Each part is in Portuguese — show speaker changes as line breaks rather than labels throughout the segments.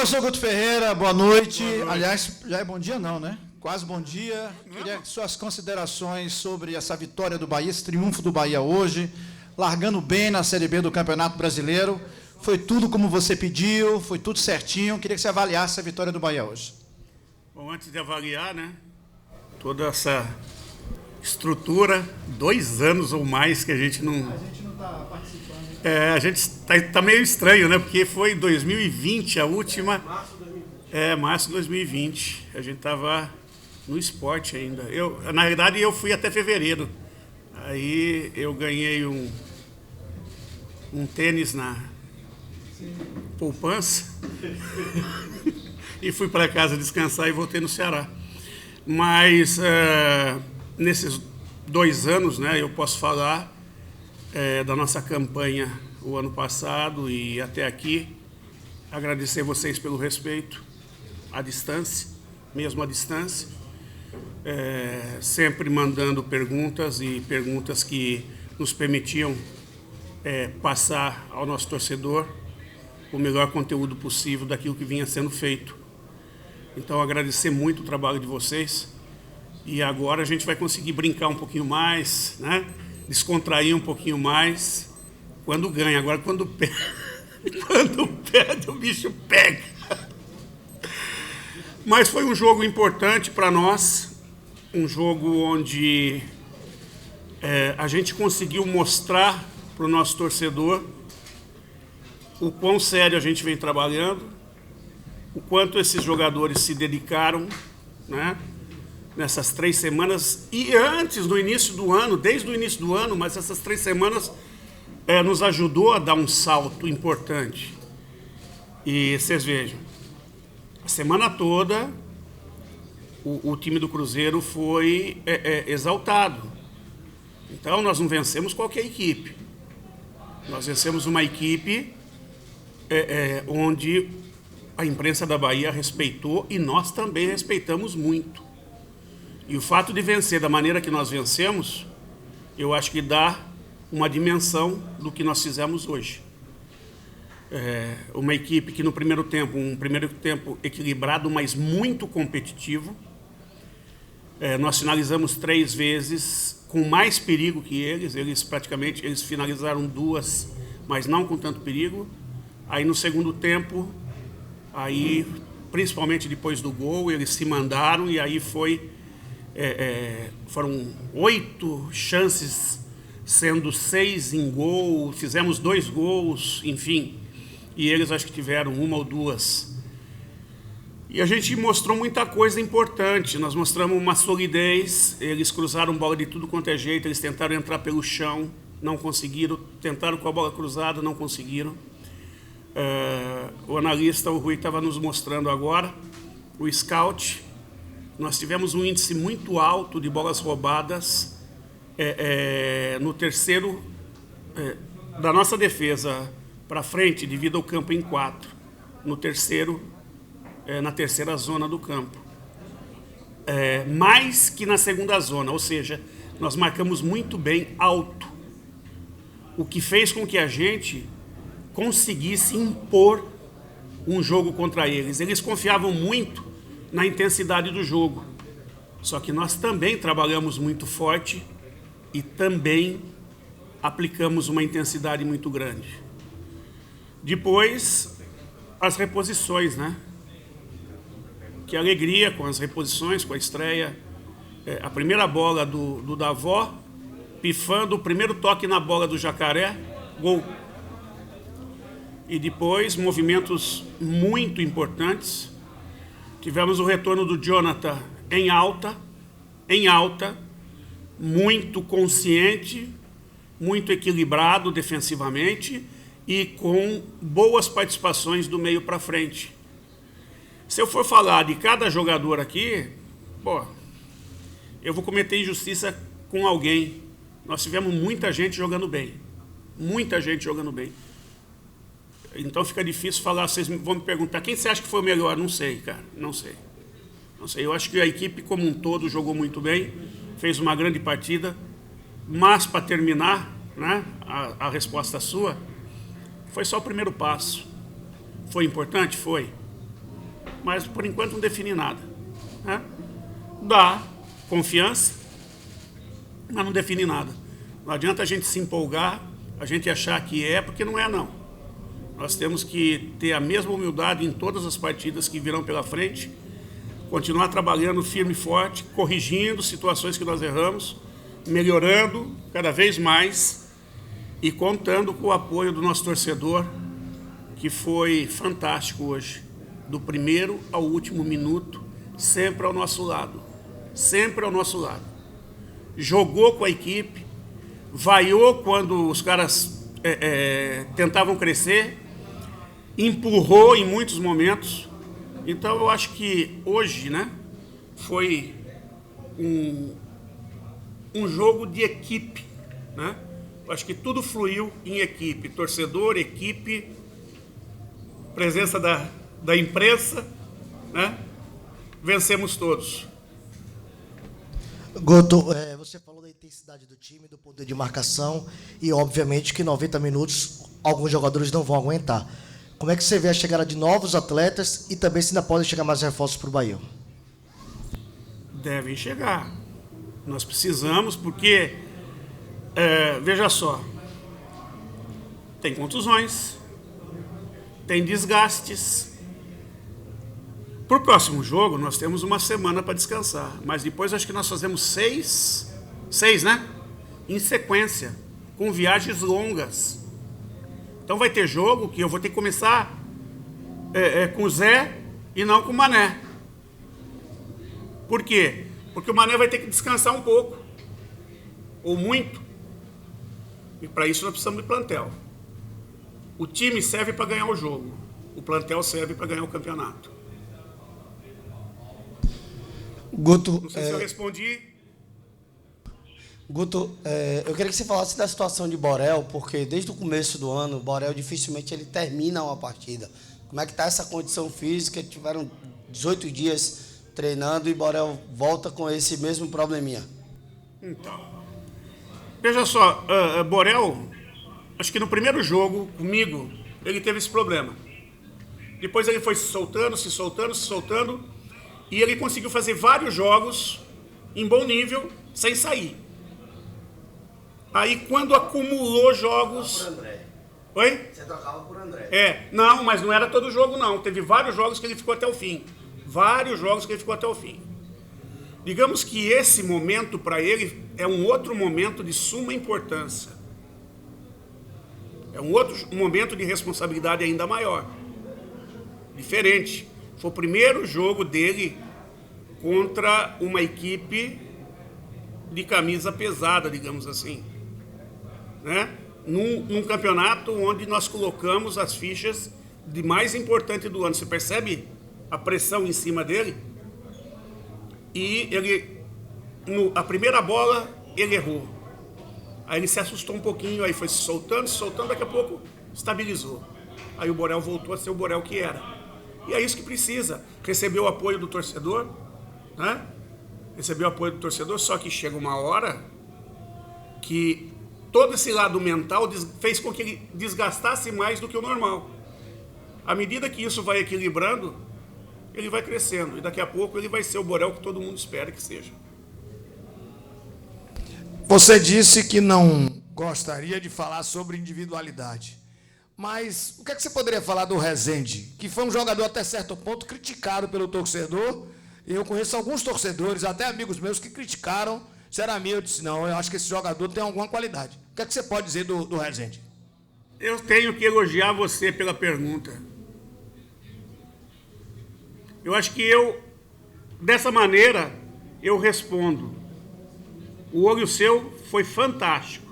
Professor Guto Ferreira, boa noite. Aliás, já é bom dia não, né? Quase bom dia. Queria suas considerações sobre essa vitória do Bahia, esse triunfo do Bahia hoje, largando bem na Série B do Campeonato Brasileiro. Foi tudo como você pediu, foi tudo certinho. Queria que você avaliasse a vitória do Bahia hoje.
Bom, antes de avaliar, né, toda essa estrutura, 2 anos ou mais que a gente não está participando. A gente tá meio estranho, né? Porque foi em 2020 a última. Março de 2020. A gente estava no esporte ainda. Na verdade, eu fui até fevereiro. Aí eu ganhei um tênis na poupança e fui para casa descansar e voltei no Ceará. Mas nesses 2 anos, né, eu posso falar da nossa campanha o ano passado e até aqui. Agradecer vocês pelo respeito à distância, mesmo à distância, sempre mandando perguntas que nos permitiam passar ao nosso torcedor o melhor conteúdo possível daquilo que vinha sendo feito. Então, agradecer muito o trabalho de vocês. E agora a gente vai conseguir brincar um pouquinho mais, né? Descontrair um pouquinho mais quando ganha. Agora, quando perde, o bicho pega. Mas foi um jogo importante para nós, um jogo onde a gente conseguiu mostrar para o nosso torcedor o quão sério a gente vem trabalhando, o quanto esses jogadores se dedicaram, né, nessas 3 semanas, e antes, no início do ano, desde o início do ano, mas essas 3 semanas nos ajudou a dar um salto importante. E vocês vejam, a semana toda o time do Cruzeiro foi exaltado. Então, nós não vencemos qualquer equipe. Nós vencemos uma equipe onde a imprensa da Bahia respeitou e nós também respeitamos muito. E o fato de vencer da maneira que nós vencemos, eu acho que dá uma dimensão do que nós fizemos hoje. Uma equipe que no primeiro tempo, um primeiro tempo equilibrado, mas muito competitivo. Nós finalizamos 3 vezes com mais perigo que eles. Eles finalizaram 2, mas não com tanto perigo. Aí no segundo tempo, principalmente depois do gol, eles se mandaram e aí foram 8 chances, sendo 6 em gol, fizemos 2 gols, enfim, e eles acho que tiveram 1 ou 2. E a gente mostrou muita coisa importante, nós mostramos uma solidez, eles cruzaram bola de tudo quanto é jeito, eles tentaram entrar pelo chão, não conseguiram, tentaram com a bola cruzada, não conseguiram. O analista, o Rui, estava nos mostrando agora, o scout. Nós tivemos um índice muito alto de bolas roubadas no terceiro, da nossa defesa para frente, divida o campo em 4. No terceiro, na terceira zona do campo. Mais que na segunda zona, ou seja, nós marcamos muito bem alto. O que fez com que a gente conseguisse impor um jogo contra eles. Eles confiavam muito na intensidade do jogo. Só que nós também trabalhamos muito forte e também aplicamos uma intensidade muito grande. Depois, as reposições, né? Que alegria com as reposições, com a estreia. A primeira bola do Davó, pifando, o primeiro toque na bola do Jacaré, gol. E depois, movimentos muito importantes. Tivemos o retorno do Jonathan em alta, muito consciente, muito equilibrado defensivamente e com boas participações do meio para frente. Se eu for falar de cada jogador aqui, eu vou cometer injustiça com alguém. Nós tivemos muita gente jogando bem. Muita gente jogando bem. Então fica difícil falar, vocês vão me perguntar, quem você acha que foi o melhor? Não sei, cara, não sei. Eu acho que a equipe como um todo jogou muito bem, fez uma grande partida, mas para terminar, né, a resposta sua, foi só o primeiro passo. Foi importante? Foi. mas por enquanto não defini nada. Né? Dá confiança, mas não define nada. Não adianta a gente se empolgar, a gente achar que é, porque não é não. Nós temos que ter a mesma humildade em todas as partidas que virão pela frente, continuar trabalhando firme e forte, corrigindo situações que nós erramos, melhorando cada vez mais e contando com o apoio do nosso torcedor, que foi fantástico hoje, do primeiro ao último minuto, sempre ao nosso lado, sempre ao nosso lado. Jogou com a equipe, vaiou quando os caras tentavam crescer, empurrou em muitos momentos. Então eu acho que hoje, né, foi um jogo de equipe, né? Eu acho que tudo fluiu em equipe, torcedor, equipe, presença da imprensa, né? Vencemos todos.
Guto, você falou da intensidade do time, do poder de marcação e, obviamente, que 90 minutos alguns jogadores não vão aguentar. Como é que você vê a chegada de novos atletas e também se ainda podem chegar mais reforços para o Bahia?
Devem chegar. Nós precisamos, porque, veja só, tem contusões, tem desgastes. Para o próximo jogo, nós temos uma semana para descansar, mas depois acho que nós fazemos seis, né? Em sequência, com viagens longas. Então vai ter jogo que eu vou ter que começar com o Zé e não com o Mané. Por quê? Porque o Mané vai ter que descansar um pouco, ou muito. E para isso nós precisamos de plantel. O time serve para ganhar o jogo, o plantel serve para ganhar o campeonato.
Guto,
não sei se eu respondi.
Guto, eu queria que você falasse da situação de Borel, porque desde o começo do ano, o Borel dificilmente ele termina uma partida. Como é que está essa condição física? Tiveram 18 dias treinando e Borel volta com esse mesmo probleminha.
Então, veja só, Borel, acho que no primeiro jogo, comigo, ele teve esse problema. Depois ele foi se soltando, e ele conseguiu fazer vários jogos em bom nível, sem sair. Aí, quando acumulou jogos...
Por André.
Oi?
Você trocava por André.
Não, mas não era todo jogo, não. Teve vários jogos que ele ficou até o fim. Digamos que esse momento, para ele, é um outro momento de suma importância. É um outro momento de responsabilidade ainda maior. Diferente. Foi o primeiro jogo dele contra uma equipe de camisa pesada, digamos assim. Né? Num campeonato onde nós colocamos as fichas de mais importante do ano. Você percebe a pressão em cima dele? E ele, a primeira bola, ele errou. Aí ele se assustou um pouquinho, aí foi se soltando, daqui a pouco estabilizou. Aí o Borel voltou a ser o Borel que era. E é isso que precisa. Recebeu o apoio do torcedor, né? Recebeu o apoio do torcedor, só que chega uma hora que todo esse lado mental fez com que ele desgastasse mais do que o normal. À medida que isso vai equilibrando, ele vai crescendo. E daqui a pouco ele vai ser o Borel que todo mundo espera que seja.
Você disse que não gostaria de falar sobre individualidade. Mas o que é que você poderia falar do Rezende, que foi um jogador até certo ponto criticado pelo torcedor? Eu conheço alguns torcedores, até amigos meus, que criticaram. Sinceramente, eu disse, não, eu acho que esse jogador tem alguma qualidade. O que é que você pode dizer do Rezende?
Eu tenho que elogiar você pela pergunta. Eu acho que dessa maneira, eu respondo. O olho seu foi fantástico.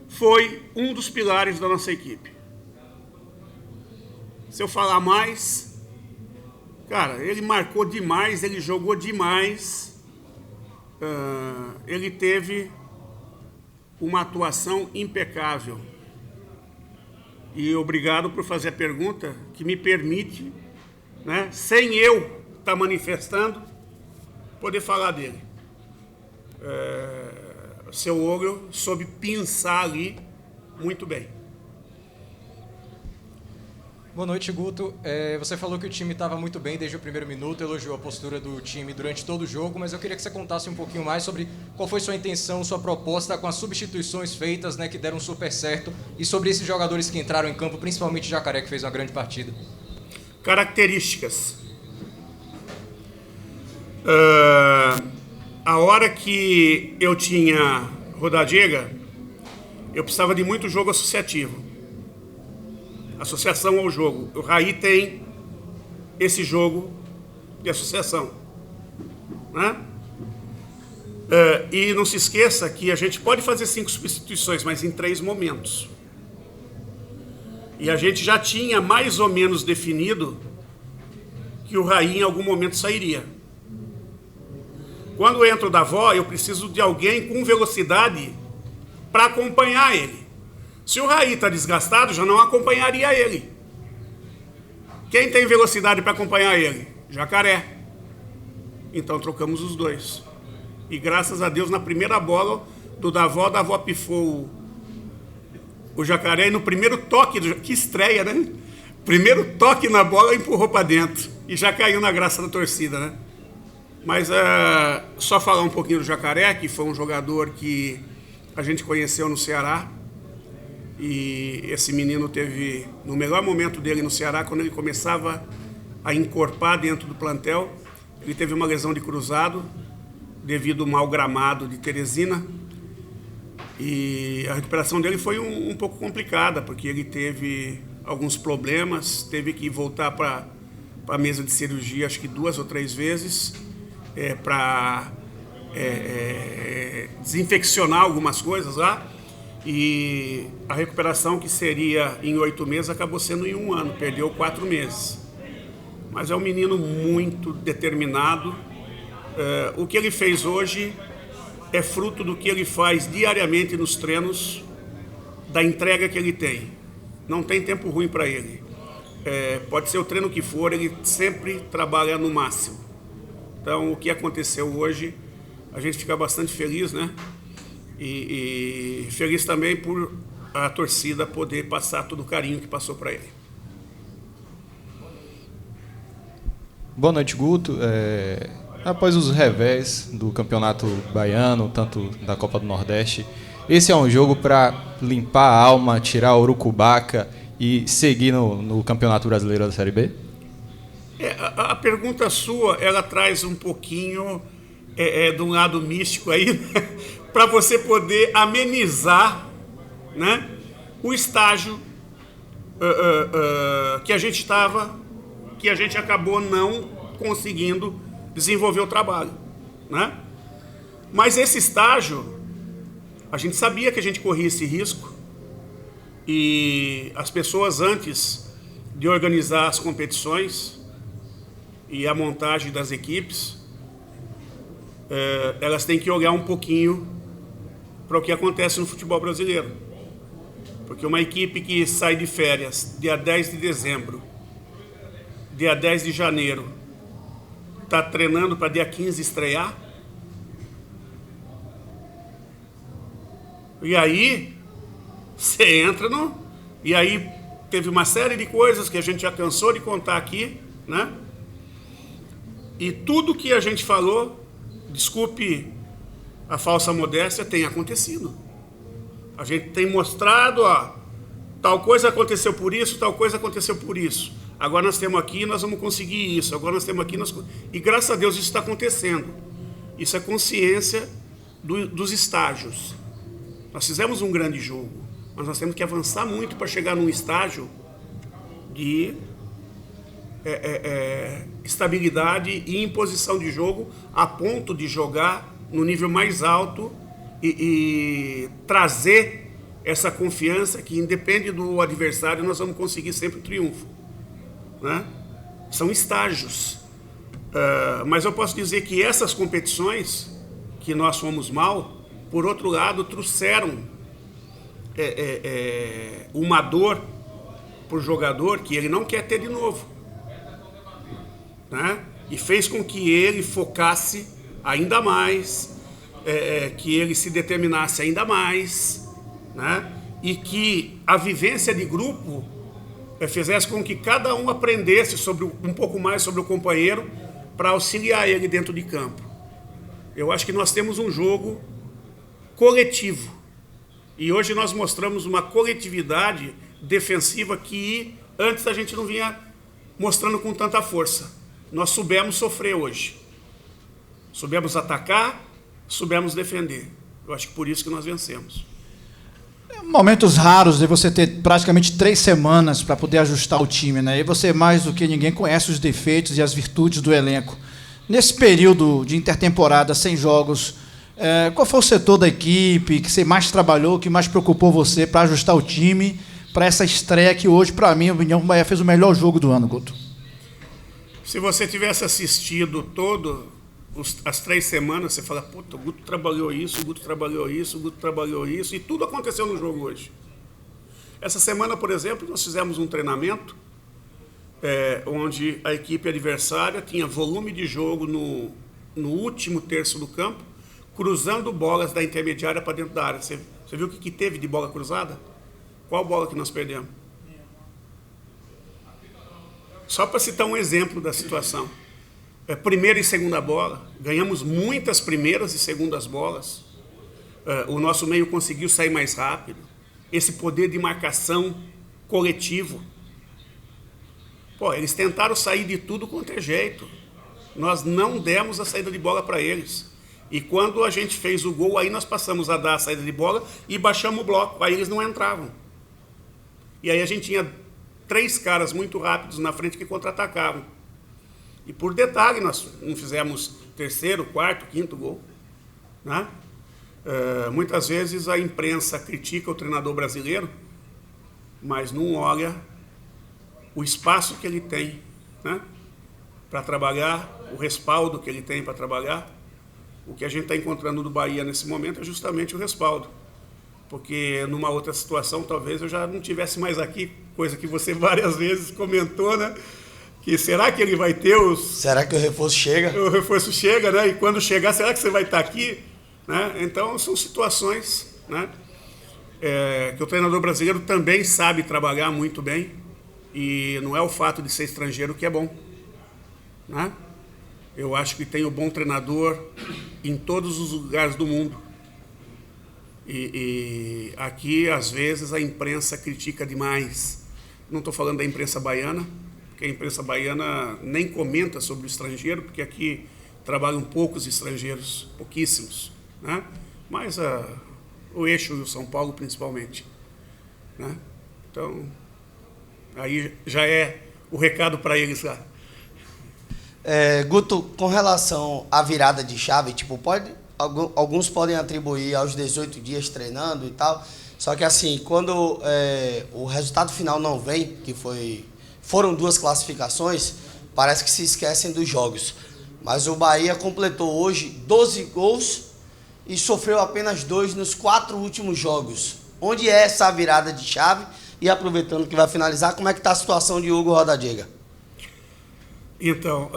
Foi um dos pilares da nossa equipe. Se eu falar mais, cara, ele marcou demais, ele jogou demais. Ele teve uma atuação impecável. E obrigado por fazer a pergunta que me permite, né, sem eu estar manifestando, poder falar dele. Seu olho soube pensar ali muito bem.
Boa noite, Guto. Você falou que o time estava muito bem desde o primeiro minuto, elogiou a postura do time durante todo o jogo, mas eu queria que você contasse um pouquinho mais sobre qual foi sua intenção, sua proposta com as substituições feitas, né, que deram super certo, e sobre esses jogadores que entraram em campo, principalmente o Jacaré, que fez uma grande partida.
Características. A hora que eu tinha Rodadiega, eu precisava de muito jogo associativo. Associação ao jogo. O Raí tem esse jogo de associação, né? E não se esqueça que a gente pode fazer 5 substituições, mas em 3 momentos. E a gente já tinha mais ou menos definido que o Raí em algum momento sairia. Quando entra o Davó, eu preciso de alguém com velocidade para acompanhar ele. Se o Raí está desgastado, já não acompanharia ele. Quem tem velocidade para acompanhar ele? Jacaré. Então trocamos os dois. E graças a Deus, na primeira bola do Davó pifou o Jacaré. E no primeiro toque, que estreia, né? Primeiro toque na bola, empurrou para dentro. E já caiu na graça da torcida, né? Mas só falar um pouquinho do Jacaré, que foi um jogador que a gente conheceu no Ceará. E esse menino teve, no melhor momento dele no Ceará, quando ele começava a encorpar dentro do plantel, ele teve uma lesão de cruzado, devido ao mau gramado de Teresina. E a recuperação dele foi um pouco complicada, porque ele teve alguns problemas, teve que voltar para a mesa de cirurgia, acho que 2 ou 3 vezes, para desinfeccionar algumas coisas lá. E a recuperação, que seria em 8 meses, acabou sendo em 1 ano, perdeu 4 meses. Mas é um menino muito determinado. O que ele fez hoje é fruto do que ele faz diariamente nos treinos, da entrega que ele tem. Não tem tempo ruim para ele. Pode ser o treino que for, ele sempre trabalha no máximo. Então, o que aconteceu hoje, a gente fica bastante feliz, né? E feliz também por a torcida poder passar todo o carinho que passou para ele.
Boa noite, Guto. Após os revés do Campeonato Baiano, tanto da Copa do Nordeste, esse é um jogo para limpar a alma, tirar a urucubaca e seguir no Campeonato Brasileiro da Série B?
A pergunta sua, ela traz um pouquinho de um lado místico aí, né? Para você poder amenizar, né, o estágio que a gente estava, que a gente acabou não conseguindo desenvolver o trabalho, né? Mas esse estágio, a gente sabia que a gente corria esse risco, e as pessoas, antes de organizar as competições e a montagem das equipes, elas têm que olhar um pouquinho para o que acontece no futebol brasileiro. Porque uma equipe que sai de férias dia 10 de dezembro, dia 10 de janeiro, está treinando para dia 15 estrear. E aí, você entra no... E aí, teve uma série de coisas que a gente já cansou de contar aqui, né? E tudo que a gente falou, desculpe a falsa modéstia, tem acontecido. A gente tem mostrado, tal coisa aconteceu por isso, tal coisa aconteceu por isso. Agora nós temos aqui, nós vamos conseguir isso. Agora nós temos aqui, e graças a Deus isso está acontecendo. Isso é consciência dos estágios. Nós fizemos um grande jogo, mas nós temos que avançar muito para chegar num estágio de estabilidade e imposição de jogo, a ponto de jogar no nível mais alto e trazer essa confiança que, independe do adversário, nós vamos conseguir sempre o triunfo, né? São estágios. Mas eu posso dizer que essas competições que nós fomos mal, por outro lado, trouxeram uma dor para o jogador que ele não quer ter de novo, né? E fez com que ele focasse ainda mais, que ele se determinasse ainda mais, né? E que a vivência de grupo fizesse com que cada um aprendesse um pouco mais sobre o companheiro para auxiliar ele dentro de campo. Eu acho que nós temos um jogo coletivo. E hoje nós mostramos uma coletividade defensiva que antes a gente não vinha mostrando com tanta força. Nós soubemos sofrer hoje. Soubemos atacar, soubemos defender. Eu acho que por isso que nós vencemos.
Momentos raros de você ter praticamente 3 semanas para poder ajustar o time, né? E você, mais do que ninguém, conhece os defeitos e as virtudes do elenco. Nesse período de intertemporada, sem jogos, qual foi o setor da equipe que você mais trabalhou, que mais preocupou você para ajustar o time para essa estreia que hoje, para mim, a opinião, o Bahia fez o melhor jogo do ano, Guto?
Se você tivesse assistido as 3 semanas, você fala, puta, o Guto trabalhou isso, o Guto trabalhou isso, o Guto trabalhou isso, e tudo aconteceu no jogo hoje. Essa semana, por exemplo, nós fizemos um treinamento onde a equipe adversária tinha volume de jogo no último terço do campo, cruzando bolas da intermediária para dentro da área. Você viu o que teve de bola cruzada? Qual bola que nós perdemos? Só para citar um exemplo da situação. Primeira e segunda bola, ganhamos muitas primeiras e segundas bolas. O nosso meio conseguiu sair mais rápido. Esse poder de marcação coletivo. Pô, eles tentaram sair de tudo quanto é jeito. Nós não demos a saída de bola para eles. E quando a gente fez o gol, aí nós passamos a dar a saída de bola e baixamos o bloco. Aí eles não entravam. E aí a gente tinha 3 caras muito rápidos na frente que contra-atacavam. E por detalhe, nós não fizemos 3º, 4º, 5º gol. Né? Muitas vezes a imprensa critica o treinador brasileiro, mas não olha o espaço que ele tem, né, para trabalhar, o respaldo que ele tem para trabalhar. O que a gente está encontrando do Bahia nesse momento é justamente o respaldo. Porque numa outra situação, talvez eu já não estivesse mais aqui, coisa que você várias vezes comentou, né? Que será que ele vai ter
Será que o reforço chega?
O reforço chega, né? E quando chegar, será que você vai estar aqui? Né? Então, são situações, né, que o treinador brasileiro também sabe trabalhar muito bem. E não é o fato de ser estrangeiro que é bom. Né? Eu acho que tem um bom treinador em todos os lugares do mundo. E aqui, às vezes, a imprensa critica demais. Não estou falando da imprensa baiana, porque a imprensa baiana nem comenta sobre o estrangeiro, porque aqui trabalham poucos estrangeiros, pouquíssimos. Né? Mas o eixo e o São Paulo, principalmente. Né? Então, aí já é o recado para eles lá.
Guto, com relação à virada de chave, tipo, alguns podem atribuir aos 18 dias treinando e tal, só que assim, quando o resultado final não vem, que foram 2 classificações, parece que se esquecem dos jogos. Mas o Bahia completou hoje 12 gols e sofreu apenas 2 nos 4 últimos jogos. Onde é essa virada de chave? E aproveitando que vai finalizar, como é que está a situação de Hugo Rodallega?
Então,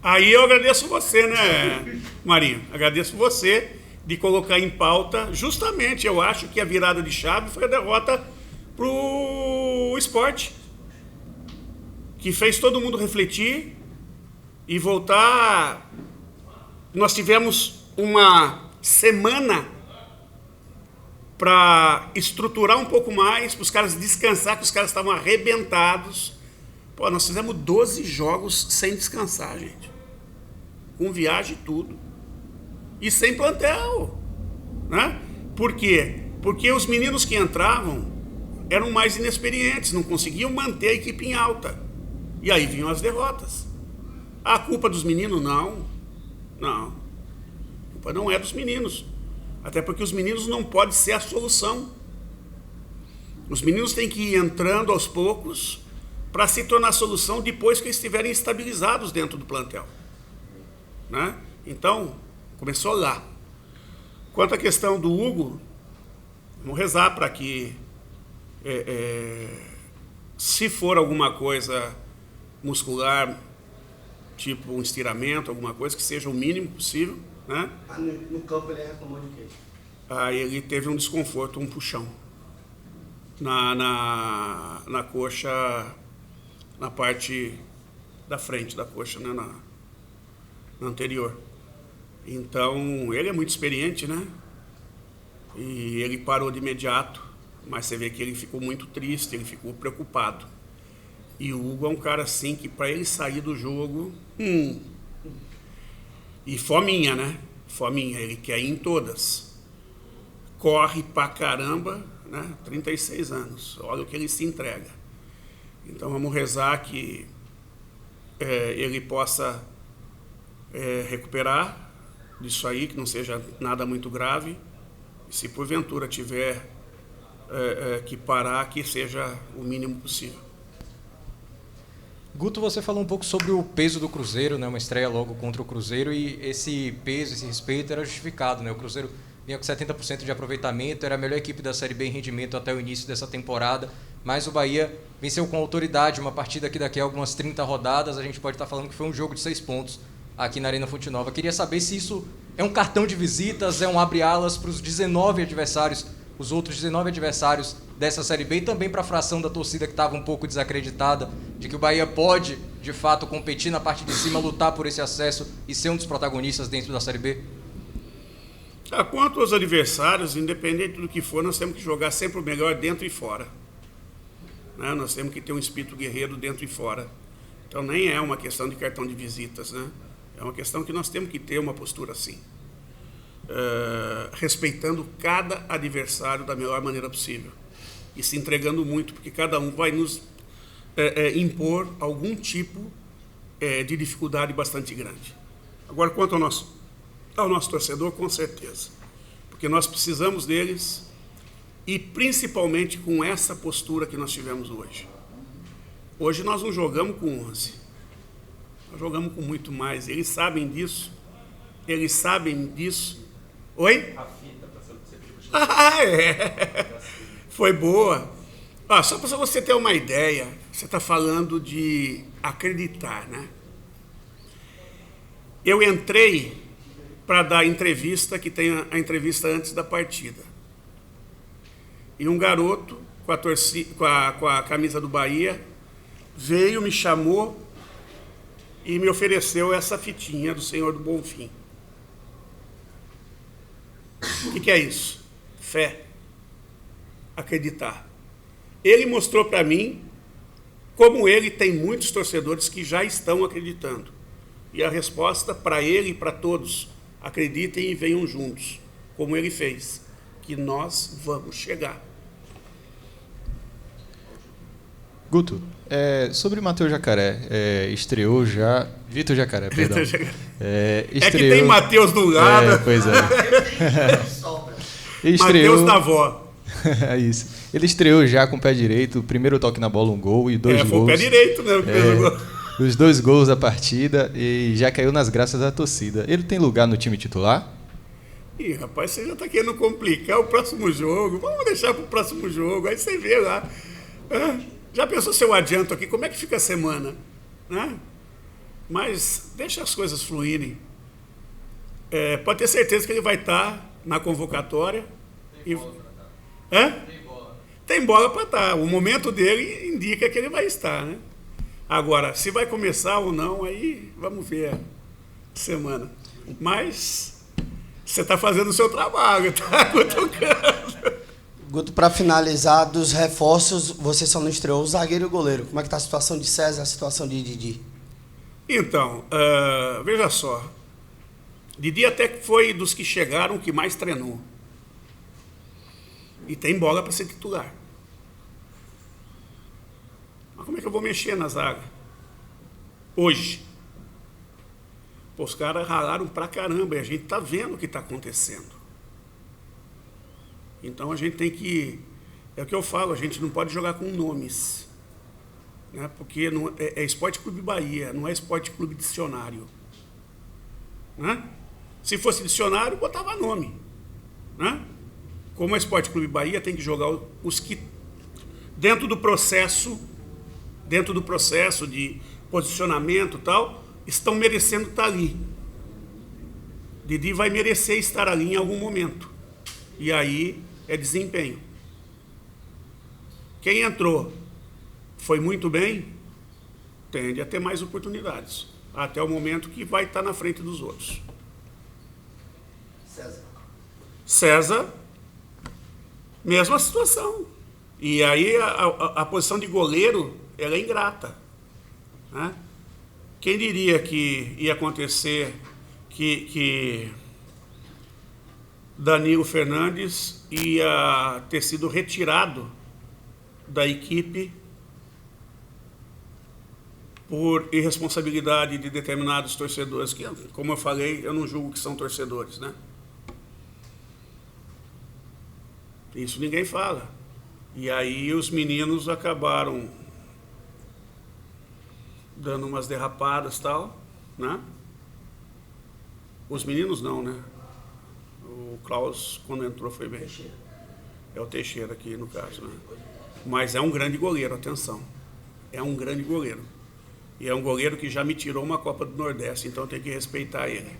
aí eu agradeço você, né, Marinho? Agradeço você de colocar em pauta. Justamente, eu acho que a virada de chave foi a derrota pro Sport, que fez todo mundo refletir e voltar. Nós tivemos uma semana para estruturar um pouco mais, para os caras descansar, que os caras estavam arrebentados. Pô, nós fizemos 12 jogos sem descansar, gente. Com viagem e tudo. E sem plantel. Né? Por quê? Porque os meninos que entravam eram mais inexperientes, não conseguiam manter a equipe em alta. E aí vinham as derrotas. A culpa dos meninos? Não. Não. A culpa não é dos meninos. Até porque os meninos não podem ser a solução. Os meninos têm que ir entrando aos poucos para se tornar a solução depois que estiverem estabilizados dentro do plantel. Né? Então, começou lá. Quanto à questão do Hugo, vamos rezar para que, se for alguma coisa muscular, tipo um estiramento, alguma coisa, que seja o mínimo possível. Né?
No campo ele reclamou de quê?
Aí ele teve um desconforto, um puxão. na coxa, na parte da frente da coxa, né? Na anterior. Então, ele é muito experiente, né? E ele parou de imediato, mas você vê que ele ficou muito triste, ele ficou preocupado. E o Hugo é um cara assim que para ele sair do jogo, e fominha, né? Fominha, ele quer ir em todas. Corre pra caramba, né? 36 anos, olha o que ele se entrega. Então vamos rezar que ele possa recuperar disso aí, que não seja nada muito grave. E se porventura tiver que parar, que seja o mínimo possível.
Guto, você falou um pouco sobre o peso do Cruzeiro, né? Uma estreia logo contra o Cruzeiro, e esse peso, esse respeito era justificado, né? O Cruzeiro vinha com 70% de aproveitamento, era a melhor equipe da Série B em rendimento até o início dessa temporada, mas o Bahia venceu com autoridade uma partida que daqui a algumas 30 rodadas a gente pode estar falando que foi um jogo de 6 pontos aqui na Arena Fonte Nova. Queria saber se isso é um cartão de visitas, é um abre-alas para os 19 adversários, os outros 19 adversários dessa Série B, e também para a fração da torcida que estava um pouco desacreditada de que o Bahia pode, de fato, competir na parte de cima, lutar por esse acesso e ser um dos protagonistas dentro da Série B?
Quanto aos adversários, independente do que for, nós temos que jogar sempre o melhor dentro e fora. Né? Nós temos que ter um espírito guerreiro dentro e fora. Então nem é uma questão de cartão de visitas, né? É uma questão que nós temos que ter uma postura assim. Respeitando cada adversário da melhor maneira possível. E se entregando muito, porque cada um vai nos impor algum tipo de dificuldade bastante grande. Agora, quanto ao nosso torcedor, com certeza. Porque nós precisamos deles, e principalmente com essa postura que nós tivemos hoje. Hoje nós não jogamos com 11. Nós jogamos com muito mais. Eles sabem disso. Eles sabem disso. Oi? A fita para ser Foi boa. Só para você ter uma ideia, você está falando de acreditar, né? Eu entrei para dar a entrevista, que tem a entrevista antes da partida. E um garoto com a camisa do Bahia veio, me chamou e me ofereceu essa fitinha do Senhor do Bonfim. O que é isso? Fé. Acreditar. Ele mostrou para mim como ele tem muitos torcedores que já estão acreditando. E a resposta para ele e para todos: acreditem e venham juntos, como ele fez, que nós vamos chegar.
Guto, sobre Matheus Jacaré, estreou já... Vitor Jacaré, perdão.
É que tem Matheus do lado.
Pois é.
Matheus da avó.
É isso. Ele estreou já com o pé direito, o primeiro toque na bola, um gol e 2 gols.
Foi o pé direito, né?
Os 2 gols da partida, e já caiu nas graças da torcida. Ele tem lugar no time titular?
Ih, rapaz, você já está querendo complicar o próximo jogo. Vamos deixar para o próximo jogo, aí você vê lá. Já pensou se eu adianto aqui, como é que fica a semana? Né? Mas deixa as coisas fluírem. Pode ter certeza que ele vai estar na convocatória. Tem bola para estar. O momento dele indica que ele vai estar, né? Agora, se vai começar ou não, aí vamos ver a semana. Mas você está fazendo o seu trabalho, está cutucando.
Guto, para finalizar, dos reforços, você só não estreou o zagueiro e o goleiro. Como é que está a situação de César, a situação de Didi?
Então, veja só. Didi até que foi dos que chegaram que mais treinou. E tem bola para ser titular. Mas como é que eu vou mexer na zaga? Hoje. Pô, os caras ralaram pra caramba e a gente tá vendo o que está acontecendo. Então a gente tem que... É o que eu falo, a gente não pode jogar com nomes. Né? Porque não, é Esporte Clube Bahia, não é Esporte Clube Dicionário. Né? Se fosse dicionário, botava nome. Né? Como é Esporte Clube Bahia, tem que jogar os que, dentro do processo de posicionamento e tal, estão merecendo estar ali. Didi vai merecer estar ali em algum momento. E aí é desempenho. Quem entrou foi muito bem, tende a ter mais oportunidades, até o momento que vai estar na frente dos outros. César, mesma situação. E aí a posição de goleiro, ela é ingrata, né? Quem diria que ia acontecer que Danilo Fernandes ia ter sido retirado da equipe por irresponsabilidade de determinados torcedores, que, como eu falei, eu não julgo que são torcedores, né? Isso ninguém fala. E aí os meninos acabaram dando umas derrapadas e tal, né? Os meninos não, né? O Klaus, quando entrou, foi bem. É o Teixeira aqui, no caso, né? Mas é um grande goleiro, atenção. É um grande goleiro. E é um goleiro que já me tirou uma Copa do Nordeste, então tem que respeitar ele.